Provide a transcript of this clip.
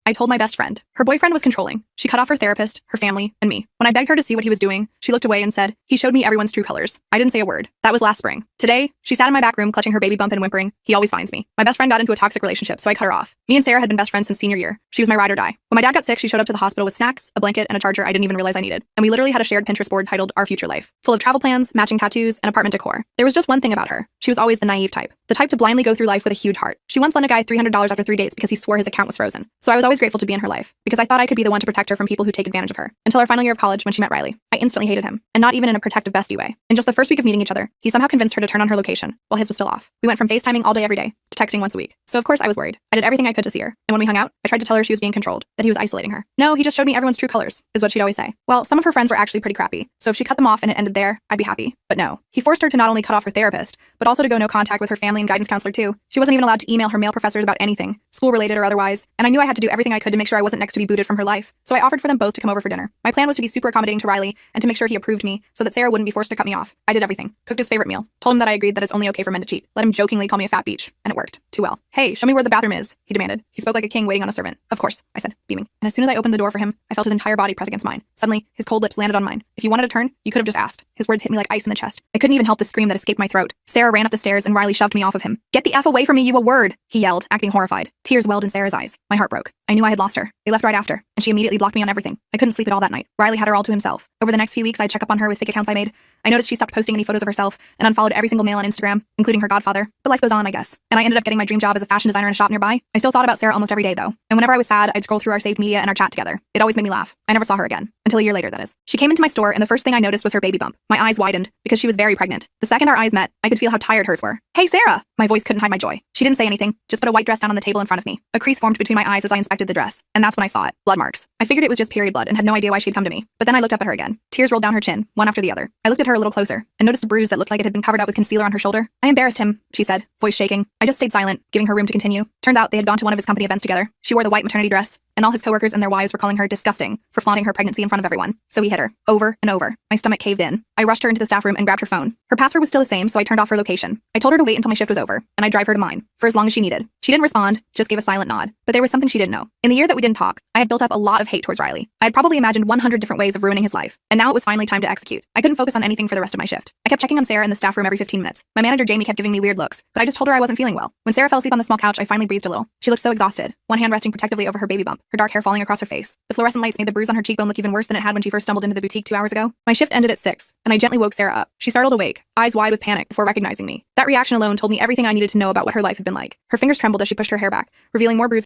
I told my best friend. Her boyfriend was controlling. She cut off her therapist, her family, and me. When I begged her to see what he was doing, she looked away and said, "He showed me everyone's true colors." I didn't say a word. That was last spring. Today, she sat in my back room clutching her baby bump and whimpering, "He always finds me." My best friend got into a toxic relationship, so I cut her off. Me and Sarah had been best friends since senior year. She was my ride or die. When my dad got sick, she showed up to the hospital with snacks, a blanket, and a charger I didn't even realize I needed. And we literally had a shared Pinterest board titled Our Future Life, full of travel plans, matching tattoos, and apartment decor. There was just one thing about her. She was always the naive type. The type to blindly go through life with a huge heart. She once lent a guy $300 after 3 dates because he swore his account was frozen. So I was always grateful to be in her life, because I thought I could be the one to protect her from people who take advantage of her. Until our final year of college when she met Riley. I instantly hated him, and not even in a protective bestie way. In just the first week of meeting each other, he somehow convinced her to turn on her location, while his was still off. We went from FaceTiming all day every day, to texting once a week. So of course I was worried. I did everything I could to see her, and when we hung out, I tried to tell her she was being controlled, that he was isolating her. "No, he just showed me everyone's true colors," is what she'd always say. Well, some of her friends were actually pretty crappy, so if she cut them off and it ended there, I'd be happy. But no. He forced her to not only cut off her therapist, but also to go no contact with her family and guidance counselor too. She wasn't even allowed to email her male professors about anything, school-related or otherwise, and I knew I had to do everything I could to make sure I wasn't next to be booted from her life. So I offered for them both to come over for dinner. My plan was to be super accommodating to Riley and to make sure he approved me so that Sarah wouldn't be forced to cut me off. I did everything. Cooked his favorite meal. Told him that I agreed that it's only okay for men to cheat. Let him jokingly call me a fat beach. And it worked. Too well. "Hey, show me where the bathroom is," he demanded. He spoke like a king waiting on a servant. "Of course," I said, beaming. And as soon as I opened the door for him, I felt his entire body press against mine. Suddenly, his cold lips landed on mine. "If you wanted to turn, you could have just asked." His words hit me like ice in the chest. I couldn't even help the scream that escaped my throat. Sarah ran up the stairs and Riley shoved me off of him. "Get the F away from me, you a word," he yelled, acting horrified. Tears welled in Sarah's eyes. My heart broke. I knew I had lost her. They left right after, and she immediately blocked me on everything. I couldn't sleep at all that night. Riley had her all to himself. Over the next few weeks, I'd check up on her with fake accounts I made. I noticed she stopped posting any photos of herself and unfollowed every single male on Instagram, including her godfather. But life goes on, I guess. And I ended up getting my dream job as a fashion designer in a shop nearby. I still thought about Sarah almost every day, though. And whenever I was sad, I'd scroll through our saved media and our chat together. It always made me laugh. I never saw her again. Until a year later, that is. She came into my store, and the first thing I noticed was her baby bump. My eyes widened, because she was very pregnant. The second our eyes met, I could feel how tired hers were. "Hey, Sarah!" My voice couldn't hide my joy. She didn't say anything, just put a white dress down on the table in front of me. A crease formed between my eyes as I inspected the dress, and that's when I saw it. Blood marks. I figured it was just period blood and had no idea why she'd come to me. But then I looked up at her again. Tears rolled down her chin, one after the other. I looked at her a little closer, and noticed a bruise that looked like it had been covered up with concealer on her shoulder. "I embarrassed him," she said, voice shaking. I just stayed silent, giving her room to continue. Turns out they had gone to one of his company events together. She wore the white maternity dress, and all his coworkers and their wives were calling her disgusting for flaunting her pregnancy in front of everyone. So he hit her, over and over. My stomach caved in. I rushed her into the staff room and grabbed her phone. Her password was still the same, so I turned off her location. I told her to wait until my shift was over, and I'd drive her to mine, for as long as she needed. She didn't respond, just gave a silent nod. But there was something she didn't know. In the year that we didn't talk, I had built up a lot of hate towards Riley. I had probably imagined 100 different ways of ruining his life, and now it was finally time to execute. I couldn't focus on anything for the rest of my shift. I kept checking on Sarah in the staff room every 15 minutes. My manager Jamie kept giving me weird looks, but I just told her I wasn't feeling well. When Sarah fell asleep on the small couch, I finally breathed a little. She looked so exhausted, one hand resting protectively over her baby bump, her dark hair falling across her face. The fluorescent lights made the bruise on her cheekbone look even worse than it had when she first stumbled into the boutique 2 hours ago. My shift ended at 6, and I gently woke Sarah up. She startled awake, eyes wide with panic before recognizing me. That reaction alone told me everything I needed to know about what her life had been like. Her fingers trembled as she pushed her hair back, revealing more bruises